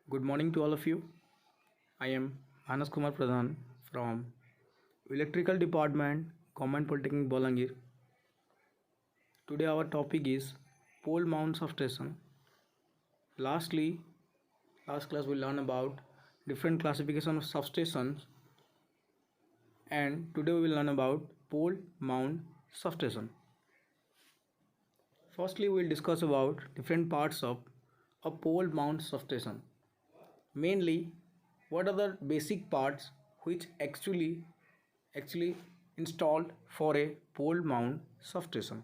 Good morning to all of you. I am Anas Kumar Pradhan from Electrical Department, Government Polytechnic Bolangir. Today our topic is pole mount substation. Lastly, last class we learned about different classification of substations, and today we will learn about pole mount substation. Firstly, we will discuss about different parts of a pole mount substation. Mainly, what are the basic parts which actually installed for a pole mount substation?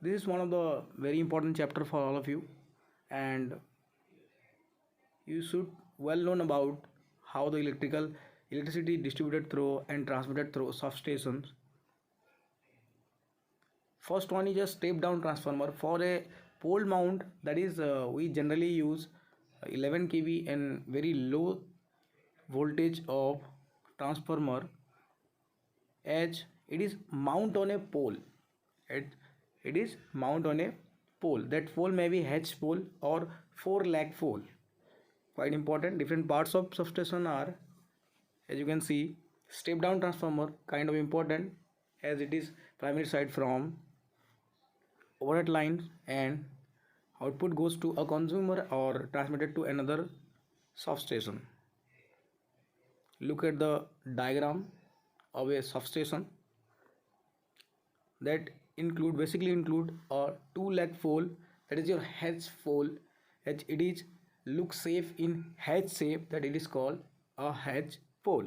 This is one of the very important chapter for all of you, and you should well known about how the electricity distributed through and transmitted through substations. First one is a step down transformer for a pole mount, that is we generally use 11 kV and very low voltage of transformer, as it is mount on a pole. It is mount on a pole. That pole may be H pole or 4 lag pole. Quite important. Different parts of substation are, as you can see, step down transformer, kind of important, as it is primary side from overhead lines and output goes to a consumer or transmitted to another substation. Look at the diagram of a substation. That basically include a 2 lag pole, that is your H pole. It is look safe in H shape, that it is called a H pole.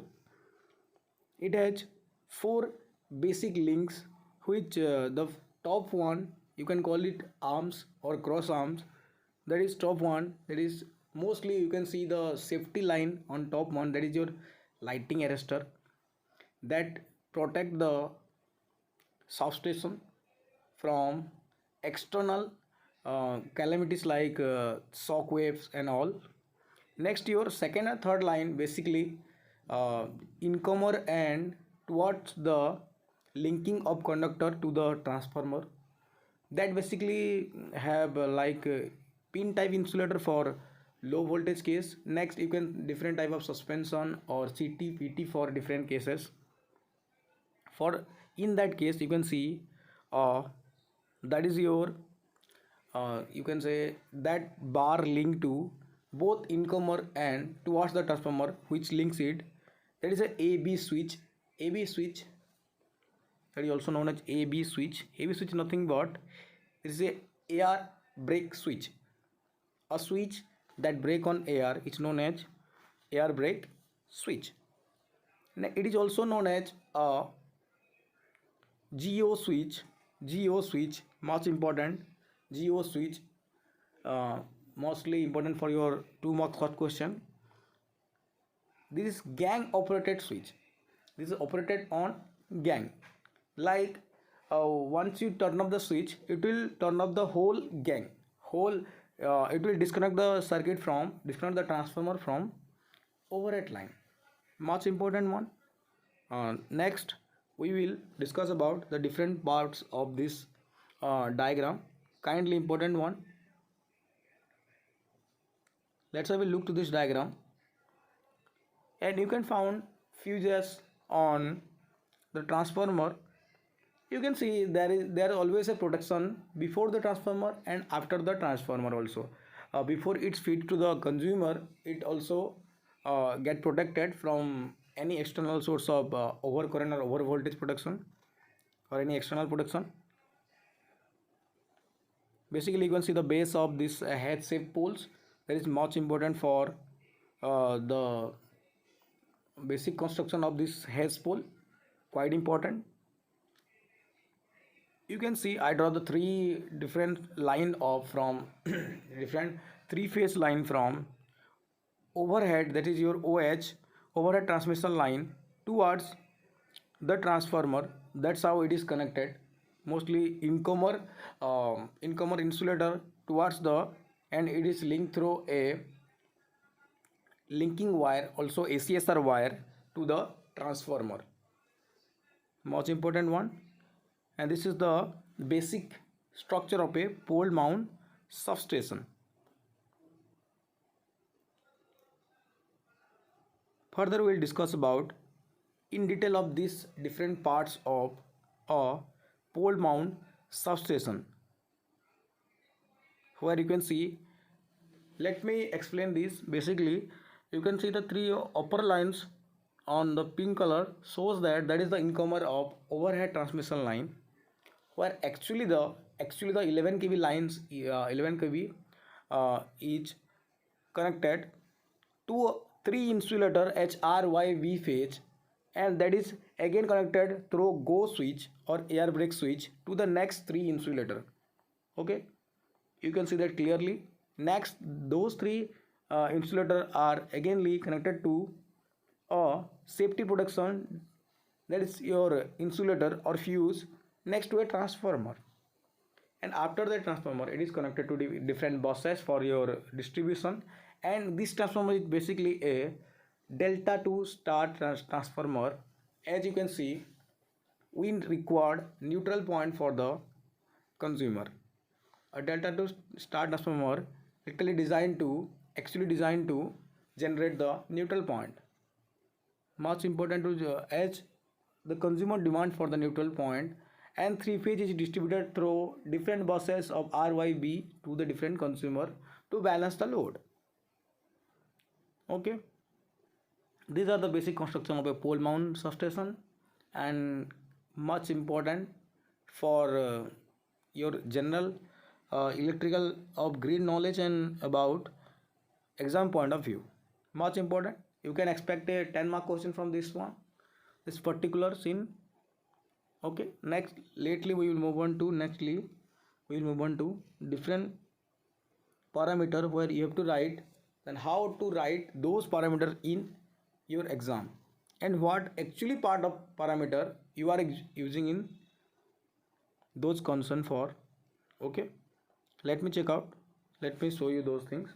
It has 4 basic links, which the top one you can call it arms or cross arms. That is top one, that is mostly you can see the safety line on top one, that is your lighting arrestor that protect the substation from external calamities like shock waves and all. Next, your second and third line basically incomer and towards the linking of conductor to the transformer, that basically have pin type insulator for low voltage case. Next, you can different type of suspension or CT PT for different cases. For in that case you can see that is your you can say that bar link to both incomer and towards the transformer, which links it. That is a AB switch. AB switch, that is also known as AB switch. AB switch nothing but it is a AR brake switch. A switch that brake on AR is known as AR brake switch. It is also known as a GO switch. GO switch, much important. GO switch, mostly important for your 2 mark short question. This is gang operated switch. This is operated on gang. Like once you turn off the switch, it will turn off the whole gang. It will disconnect the transformer from overhead line. Much important one. Next, we will discuss about the different parts of this diagram. Kindly important one. Let's have a look to this diagram, and you can find fuses on the transformer. You can see there is always a protection before the transformer and after the transformer also. Before it's feed to the consumer, it also get protected from any external source of overcurrent or over voltage protection or any external protection. Basically, you can see the base of this head shape poles. That is much important for the basic construction of this head pole. Quite important. You can see I draw the 3 different line of from different 3-phase line from overhead, that is your OH, overhead transmission line towards the transformer. That's how it is connected. Mostly incomer insulator towards the, and it is linked through a linking wire, also ACSR wire, to the transformer. Most important one. And this is the basic structure of a pole mount substation. Further we will discuss about in detail of these different parts of a pole mount substation, where you can see, let me explain this. Basically you can see the three upper lines on the pink color shows that that is the incomer of overhead transmission line, where actually the 11 kV lines, 11 kV is connected to three insulator HRYV phase, and that is again connected through go switch or air brake switch to the next three insulator. Okay, you can see that clearly. Next, those three insulator are againly connected to a safety protection, that is your insulator or fuse next to a transformer, and after the transformer it is connected to different buses for your distribution. And this transformer is basically a delta 2 star transformer. As you can see, we required neutral point for the consumer. A delta 2 star transformer literally designed to generate the neutral point. Much important to as the consumer demand for the neutral point, and three phase is distributed through different buses of RYB to the different consumer to balance the load. Okay, these are the basic construction of a pole mount substation, and much important for your general electrical of grid knowledge and about exam point of view. Much important, you can expect a 10-mark question from this one, this particular scene. Okay, next lately we will move on to different parameter, where you have to write then how to write those parameters in your exam, and what actually part of parameter you are using in those concern for. Okay, let me check out, let me show you those things.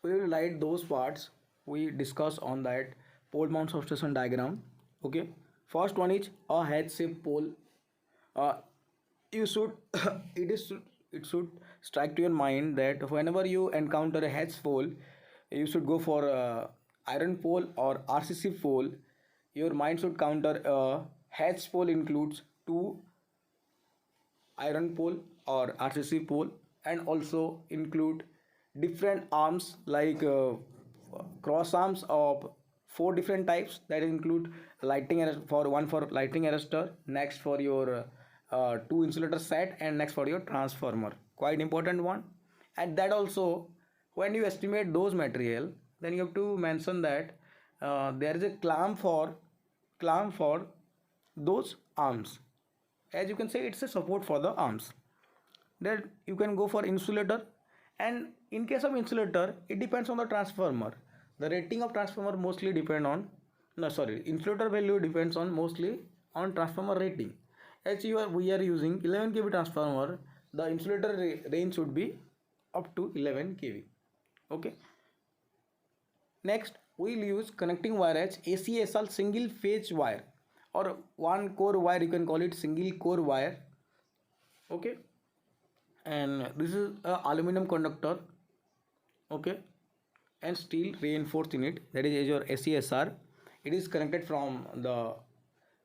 We will write those parts we discuss on that pole mount substation diagram. Okay, first one is a head shaped pole. You should it should strike to your mind that whenever you encounter a hedge pole, you should go for iron pole or RCC pole. Your mind should counter a hedge pole includes two iron pole or RCC pole, and also include different arms like cross arms of four different types, that include lighting for one for lighting arrestor, next for your two insulator set, and next for your transformer. Quite important one. And that also, when you estimate those material, then you have to mention that there is a clamp for those arms. As you can say, it's a support for the arms. Then you can go for insulator, and in case of insulator it depends on the transformer. The rating of transformer mostly depend on, no sorry, insulator value depends on mostly on transformer rating. As we are using 11 kV transformer, the insulator range should be up to 11 kV. Okay, next we will use connecting wire as ACSL, single phase wire, or one core wire, you can call it single core wire. Okay, and this is a aluminum conductor. Okay, and steel reinforced in it, that is your ACSR. It is connected from the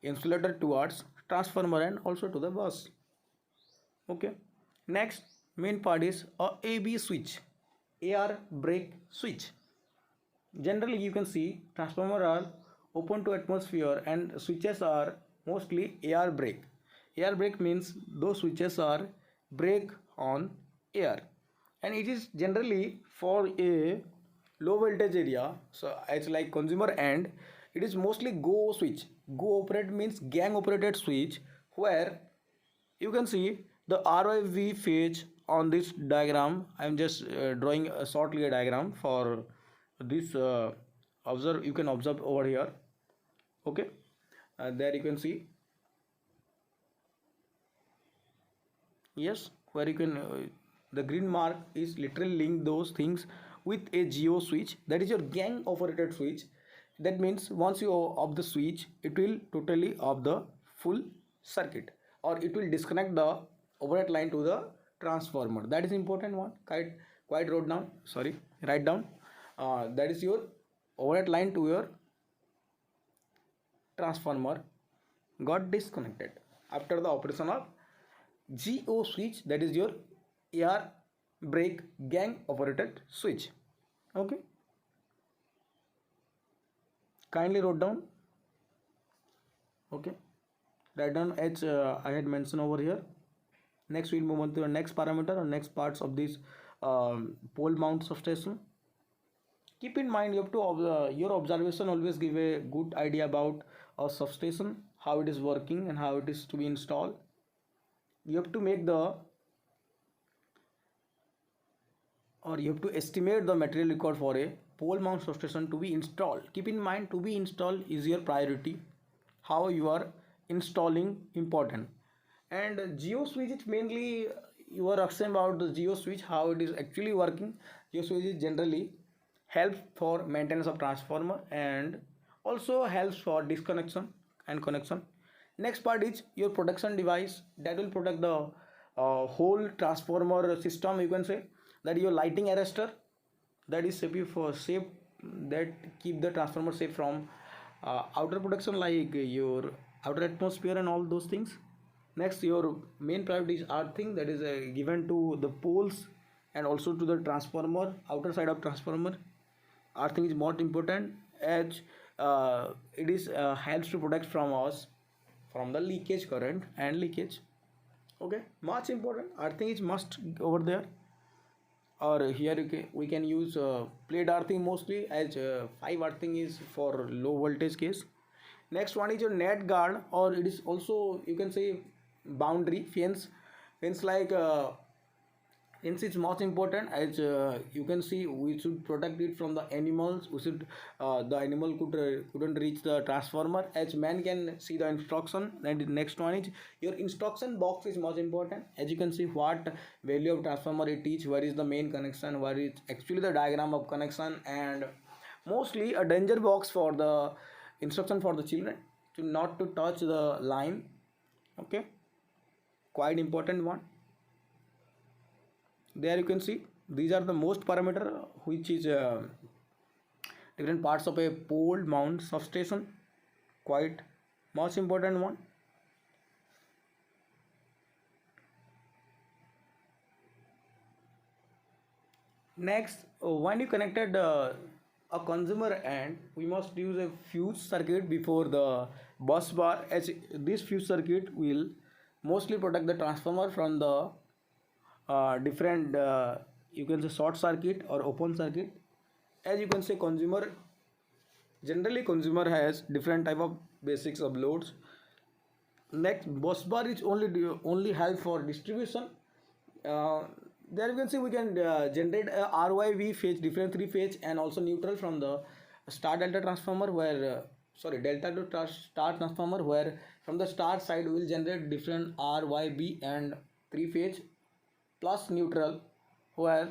insulator towards transformer and also to the bus. Okay, next main part is a AB switch, AR brake switch. Generally you can see transformer are open to atmosphere and switches are mostly AR brake. AR brake means those switches are brake on air, and it is generally for a low voltage area. So it's like consumer end, it is mostly go switch. Go operate means gang operated switch, where you can see the ROV phase on this diagram. I am just drawing a shortly a diagram for this. Observe, you can observe over here. Okay, there you can see, yes, where you can the green mark is literally link those things with a geo switch, that is your gang operated switch. That means once you off the switch, it will totally off the full circuit. or it will disconnect the overhead line to the transformer. That is important one. Quite wrote down, sorry, write down. That is your overhead line to your transformer got disconnected after the operation of GO switch, that is your air brake gang operated switch. Okay, kindly wrote down. Okay, write down as I had mentioned over here. Next we'll move on to the next parameter or next parts of this pole mount substation. Keep in mind, you have to your observation always give a good idea about a substation, how it is working and how it is to be installed. You have to make the, or you have to estimate the material required for a pole mount substation to be installed. Keep in mind, to be installed is your priority. How you are installing important. And geo switch is mainly, you are asking about the geo switch, how it is actually working. Geo switch is generally helps for maintenance of transformer and also helps for disconnection and connection. Next part is your protection device that will protect the whole transformer system, you can say. That is your lighting arrestor, that is safe, that keep the transformer safe from outer protection like your outer atmosphere and all those things. Next, your main priority is earthing, that is given to the poles and also to the transformer, outer side of transformer. Earthing is more important as it is helps to protect from us from the leakage current and leakage. Okay, much important. Earthing is must over there. Or here we can use plate earthing mostly, as 5 earthing is for low voltage case. Next one is your net guard, or it is also, you can say, boundary fence like fence is most important, as you can see we should protect it from the animals. We should the animal couldn't reach the transformer, as man can see the instruction. And the next one is your instruction box is most important, as you can see what value of transformer it is, where is the main connection, where is actually the diagram of connection, and mostly a danger box for the instruction for the children to not to touch the line. Okay, quite important one. There you can see these are the most parameter which is different parts of a pole mount substation, quite most important one. Next, when you connected a consumer end, we must use a fuse circuit before the bus bar, as this fuse circuit will mostly protect the transformer from the different you can say short circuit or open circuit. As you can say, consumer, generally consumer has different type of basics of loads. Next, bus bar is only help for distribution. uh, there you can see we can generate a RYV phase, different three phase and also neutral from the star delta transformer, where sorry, delta to star transformer, where from the star side we will generate different RYB and three phase plus neutral, where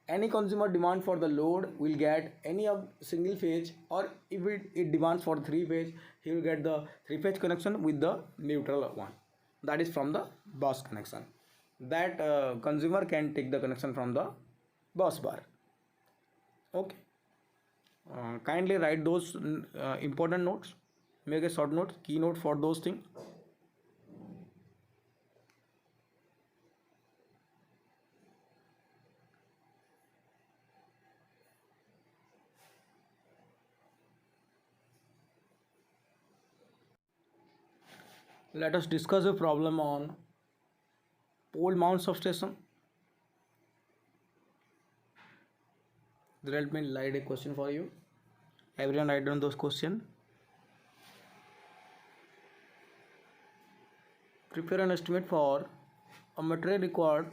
any consumer demand for the load will get any of single phase, or if it demands for three phase, he will get the three phase connection with the neutral one, that is from the bus connection. That consumer can take the connection from the bus bar. Okay, kindly write those important notes, make a short note, keynote for those things. Let us discuss a problem on pole mount substation. Let me write a question for you. Everyone write down those questions. Prepare an estimate for a material required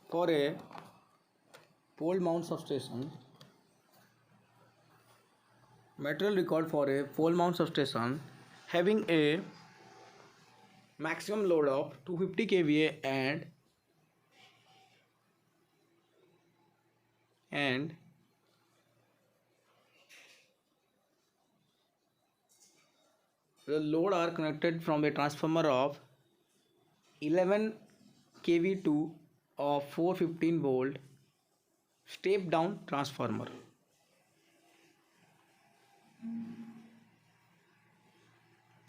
for a pole mount substation. Material required for a pole mount substation having a maximum load of 250 kVA and the load are connected from a transformer of 11 kV to a 415 volt step down transformer.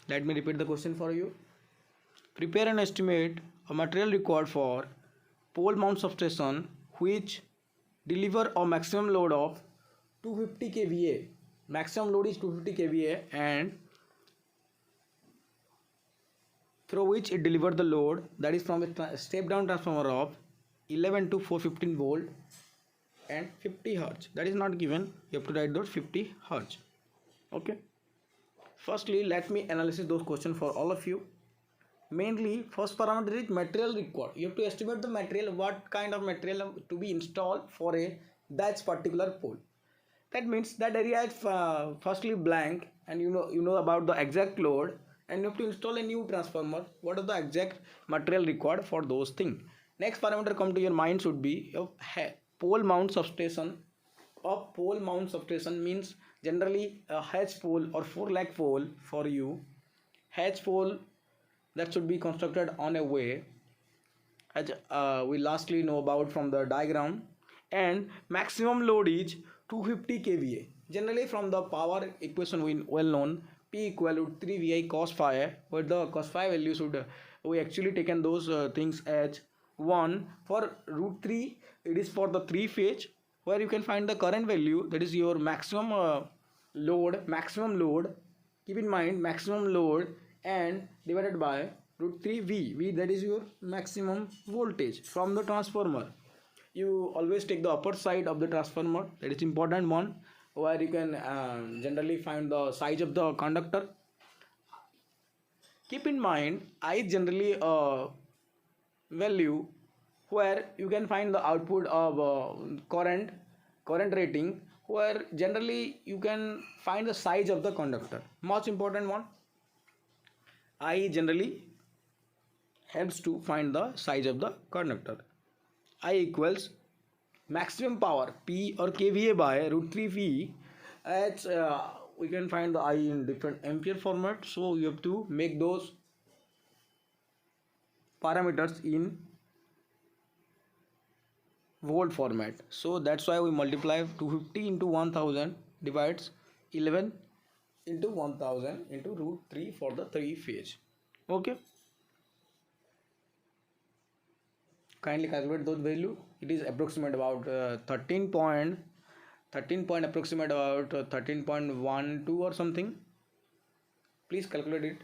Let me repeat the question for you. Prepare and estimate a material required for pole mount substation which deliver a maximum load of 250 kVA. Maximum load is 250 kVA and through which it delivered the load, that is from a step down transformer of 11 to 415 volt and 50 hertz. That is not given. You have to write those 50 hertz. Okay. Firstly, let me analyze those questions for all of you. Mainly, first parameter is material required. You have to estimate the material, what kind of material to be installed for that particular pole. That means that area is firstly blank, and you know about the exact load, and you have to install a new transformer. What are the exact material required for those things? Next parameter come to your mind should be pole mount substation. A pole mount substation means generally a H pole or 4 leg pole for you. H pole that should be constructed on a way, as we lastly know about from the diagram, and maximum load is 250 kVA. Generally from the power equation we well known, P equal to 3 VI cos phi, where the cos phi value should we actually taken those things as 1 for root 3. It is for the 3 phase, where you can find the current value, that is your maximum load. Keep in mind maximum load and divided by root 3 V, that is your maximum voltage from the transformer. You always take the upper side of the transformer, that is important one, where you can generally find the size of the conductor. Keep in mind I generally value where you can find the output of current rating, where generally you can find the size of the conductor. Most important one, I generally helps to find the size of the conductor. I equals maximum power P or kVA by root 3 V. As we can find the I in different ampere format, so you have to make those parameters in volt format. So that's why we multiply 250 into 1000 divides 11 into 1000 into root 3 for the 3 phase. Okay. Kindly calculate those value. It is approximate about 13 point approximate about 13.12 or something. Please calculate it.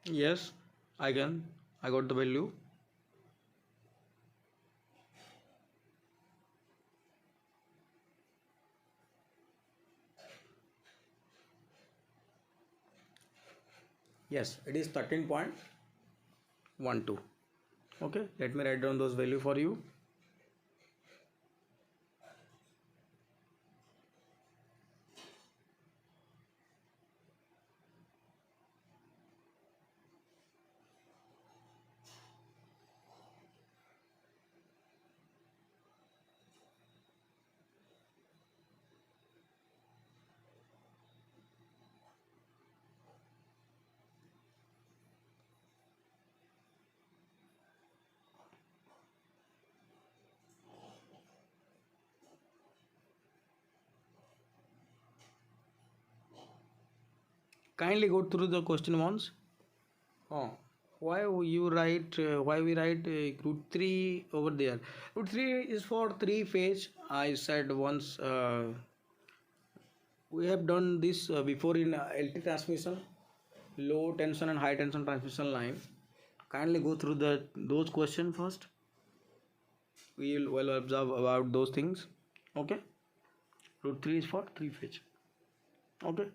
Yes, I got the value. Yes, it is 13.12. Okay, let me write down those value for you. Kindly go through the question once. Why we write root 3 over there? Root 3 is for 3 phase. I said once we have done this before in LT transmission, low tension and high tension transmission line. Kindly go through those questions first. We will well observe about those things. Okay. Root 3 is for 3 phase. Okay.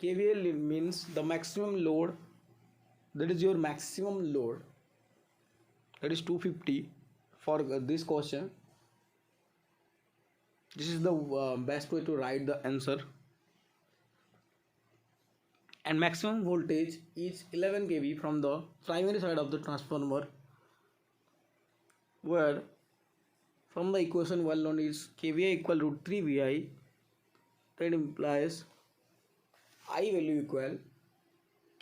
KVL means the maximum load, that is your maximum load, that is 250 for this question. This is the best way to write the answer. And maximum voltage is 11 kV from the primary side of the transformer, where from the equation well known is kVA equal root 3 VI. That implies I value equal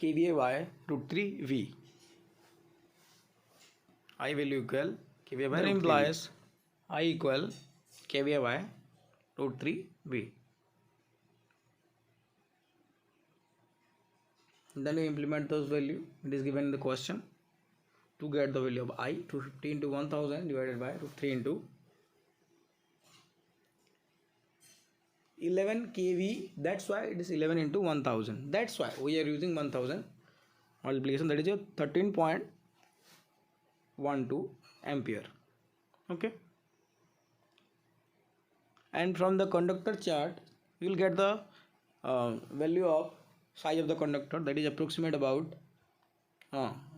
kVA by root 3 V. I value equal kVA by root 3 V. That implies I equal kVA by root 3 V. Then we implement those value. It is given in the question. To get the value of I, 250 into 1000 divided by root 3 into 11 kV. That's why it is 11 into 1000. That's why we are using 1000 multiplication. That is your 13.12 ampere. Okay. And from the conductor chart, you will get the value of size of the conductor. That is approximate about.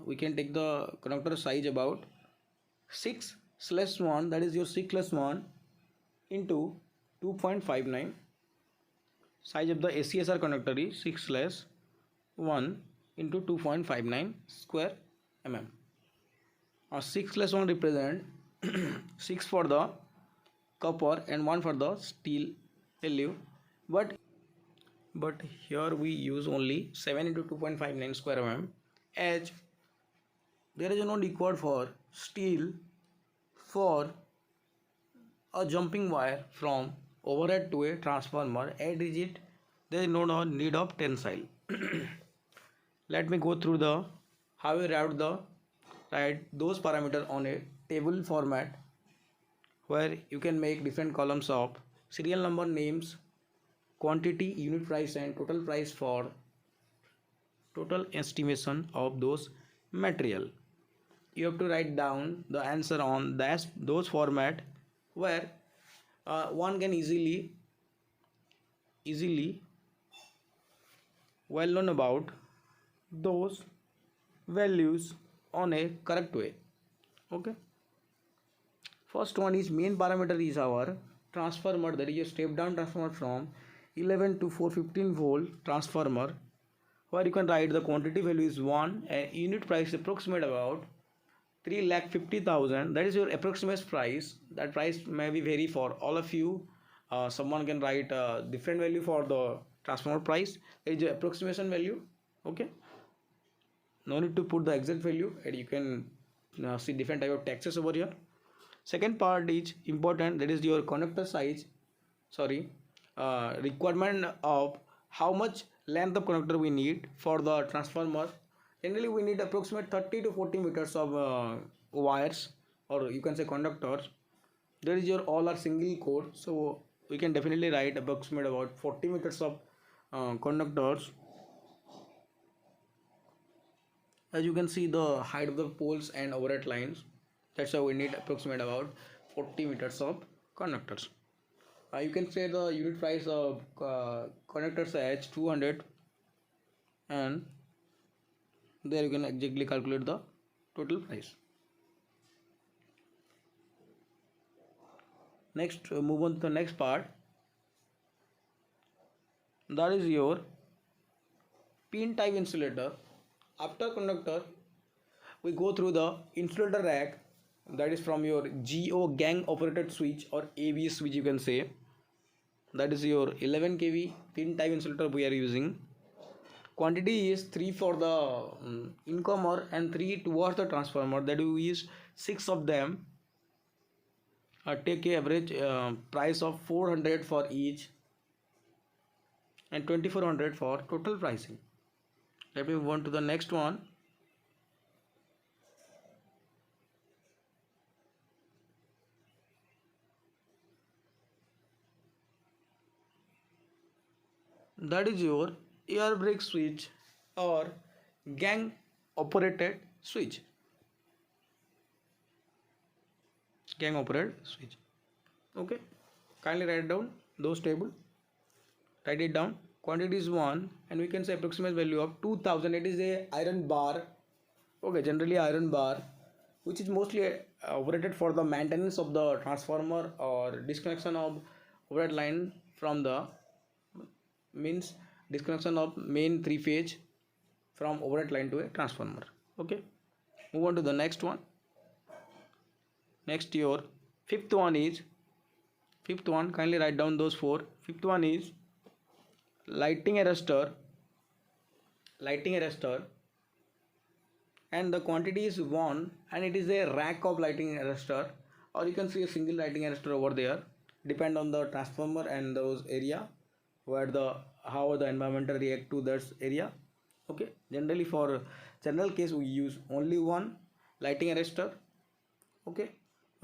We can take the conductor size about 6/1. That is your 6/1 into 2.59. Size of the ACSR conductor is 6/1 into 2.59 square mm. 6/1 represent 6 for the copper and 1 for the steel value, but here we use only 7 into 2.59 square mm, as there is no record for steel for a jumping wire from overhead to a transformer, as it there is no need of tensile. Let me go through the how we write those parameters on a table format, where you can make different columns of serial number, names, quantity, unit price and total price for total estimation of those material. You have to write down the answer on those format, where one can easily well known about those values on a correct way. Okay. First one is main parameter is our transformer, that is a step down transformer from 11 to 415 volt transformer, where you can write the quantity value is 1 and unit price approximate about 3,50,000. That is your approximate price. That price may be vary for all of you. Someone can write a different value for the transformer price. That is the approximation value. Okay, no need to put the exact value, and you can see different type of taxes over here. Second part is important, that is your conductor size, requirement of how much length of conductor we need for the transformer. Generally we need approximate 30 to 40 meters of wires, or you can say conductors. There is your all are single core, so we can definitely write approximate about 40 meters of conductors. As you can see the height of the poles and overhead lines, that's why we need approximate about 40 meters of conductors. You can say the unit price of conductors as 200, and there you can exactly calculate the total price. Next, move on to the next part, that is your pin type insulator. After conductor, we go through the insulator rack, that is from your GO, gang operated switch, or AV switch you can say. That is your 11 kV pin type insulator we are using. Quantity is 3 for the incomer and 3 towards the transformer, that we use 6 of them. Take a average price of 400 for each and 2400 for total pricing. Let me move on to the next one. That is your air brake switch or gang operated switch. Gang operated switch. Okay, kindly write down those table. Write it down. Quantity is 1 and we can say approximate value of 2000. It is a iron bar. Okay, generally iron bar, which is mostly operated for the maintenance of the transformer or disconnection of overhead line from the means disconnection of main three phase from overhead line to a transformer. Okay, move on to the next one. Next, your fifth one is fifth one. Kindly write down those four. Fifth one is lighting arrestor. Lighting arrestor, and the quantity is one, and it is a rack of lighting arrestor, or you can see a single lighting arrestor over there. Depend on the transformer and those area where the how the environmental react to that area. Okay, generally for general case we use only one lighting arrestor. Okay,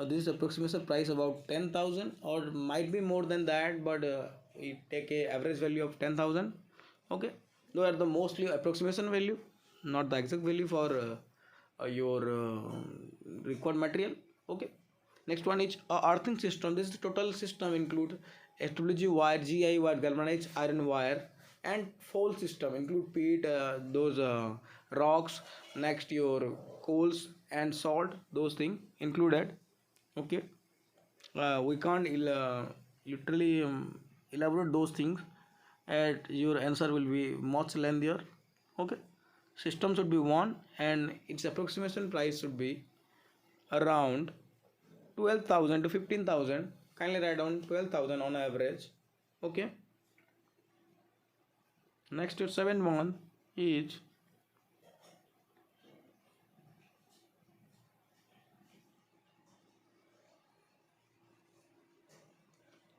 this is approximation price about 10,000 or might be more than that, but we take a average value of 10,000. Okay, those are the mostly approximation value, not the exact value for your required material. Okay, next one is earthing system. This is the total system include SWG wire, GI wire, galvanized iron wire, and fall system include peat, those rocks, next your coals and salt, those things included. Okay, we can't literally elaborate those things, and your answer will be much lengthier. Okay, system should be one, and its approximation price should be around 12,000 to 15,000. Kindly write down 12,000 on average. Okay, next your seventh one is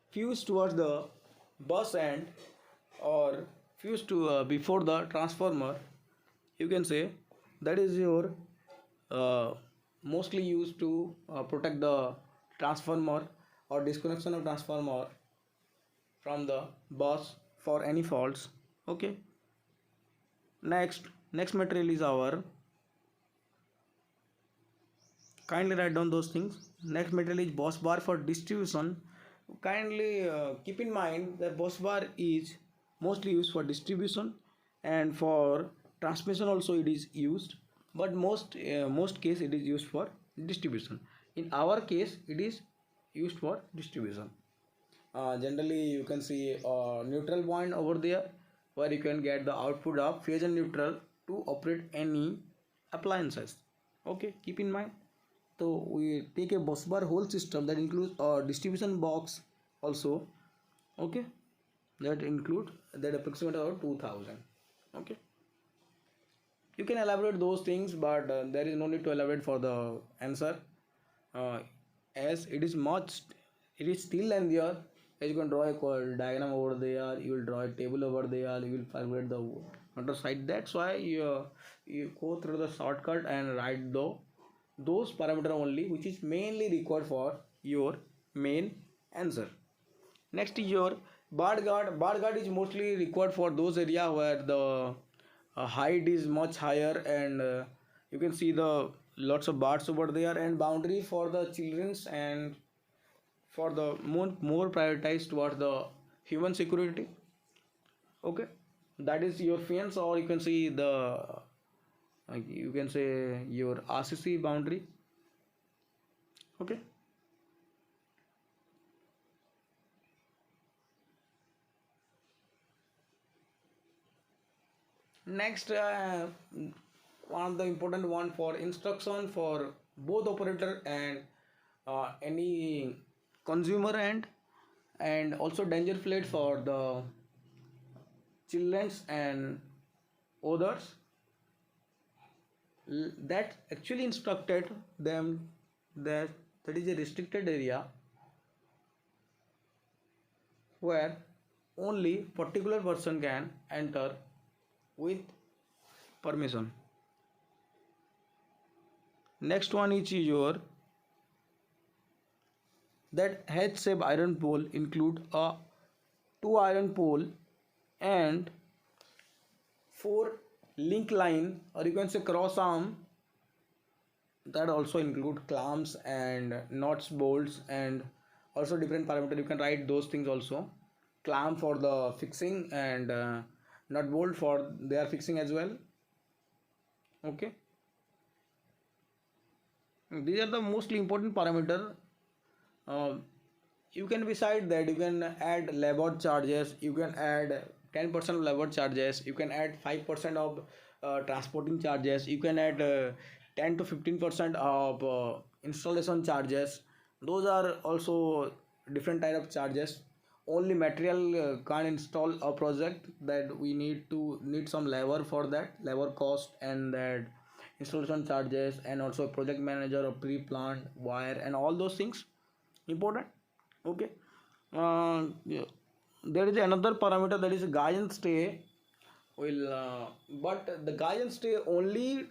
fuse towards the bus end, or fuse to before the transformer, you can say. That is your mostly used to protect the transformer or disconnection of transformer from the bus for any faults. Okay, next material is our, kindly write down those things. Next material is bus bar for distribution. Kindly keep in mind that bus bar is mostly used for distribution, and for transmission also it is used, but most case it is used for distribution. In our case it is used for distribution. Generally you can see a neutral point over there where you can get the output of phase and neutral to operate any appliances. Okay, keep in mind. So we take a bus bar whole system that includes a distribution box also. Okay, that include that approximately about 2,000. Okay, you can elaborate those things, but there is no need to elaborate for the answer, uh, as it is still lengthier. As you can draw a diagram over there, you will draw a table over there, you will calculate the motor side. That's why you go through the shortcut and write those parameter only which is mainly required for your main answer. Next is your bar guard. Bar guard is mostly required for those area where the height is much higher, and you can see the lots of bars over there, and boundary for the children's, and for the more prioritized towards the human security. Okay, that is your fence, or you can see the you can say your RCC boundary. Okay, next one of the important one for instruction for both operator and any consumer end, and also danger plate for the childrens and others, that actually instructed them that that is a restricted area where only particular person can enter with permission. Next one is your that H-shape iron pole include a two iron pole and four link line, or you can say cross arm, that also include clamps and nuts, bolts, and also different parameter. You can write those things also. Clamp for the fixing, and nut bolt for their fixing as well. Okay, these are the mostly important parameter uh, you can decide that you can add labor charges, you can add 10% of labor charges, you can add 5% of transporting charges, you can add 10 to 15% of installation charges. Those are also different type of charges. Only material can't install a project, that we need some labor for that labor cost, and that installation charges, and also project manager or pre-plant wire and all those things important. Okay. Yeah. There is another parameter, that is guidance stay. Will But the guidance stay only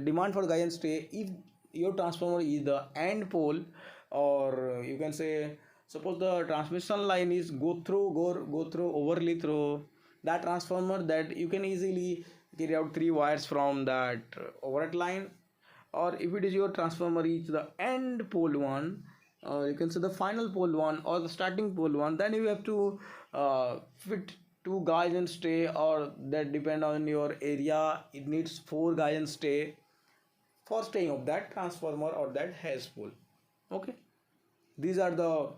demand for guidance stay if your transformer is the end pole, or you can say, suppose the transmission line is go through overly through that transformer, that you can easily carry out three wires from that overhead line. Or if it is your transformer reach the end pole one, you can say the final pole one or the starting pole one, then you have to fit two guys and stay, or that depend on your area, it needs four guys and stay for staying of that transformer or that haze pole. Okay, these are the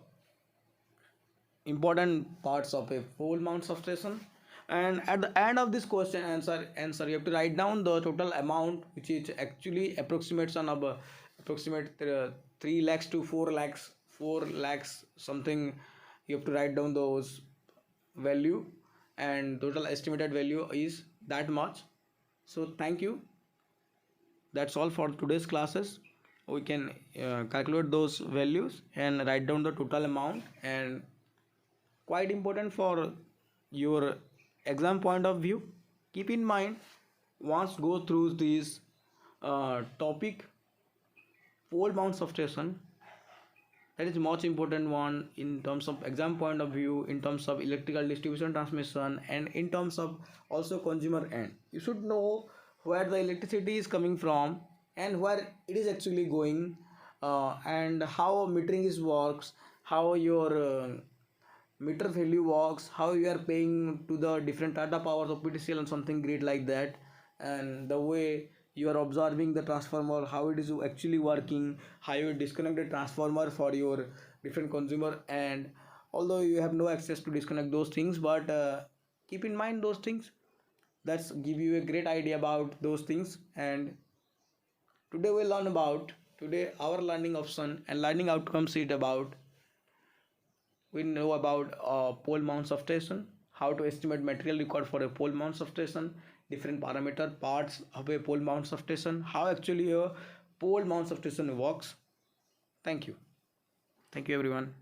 important parts of a pole mount substation. And at the end of this question answer you have to write down the total amount, which is actually approximates on of approximate 3 lakhs to 4 lakhs, 4 lakhs something. You have to write down those value, and total estimated value is that much. So thank you, that's all for today's classes. We can calculate those values and write down the total amount, and quite important for your exam point of view. Keep in mind, once go through this topic, pole mount substation, that is much important one in terms of exam point of view, in terms of electrical distribution transmission, and in terms of also consumer end. You should know where the electricity is coming from and where it is actually going, and how metering is works, how your meter value works, how you are paying to the different Tata powers of PTCL and something great like that, and the way you are observing the transformer, how it is actually working, how you disconnect the transformer for your different consumer. And although you have no access to disconnect those things, but keep in mind those things, that's give you a great idea about those things. And today we learn about, today our learning option and learning outcomes is about, we know about pole mount substation, how to estimate material required for a pole mount substation, different parameter parts of a pole mount substation, how actually a pole mount substation works. Thank you. Thank you everyone.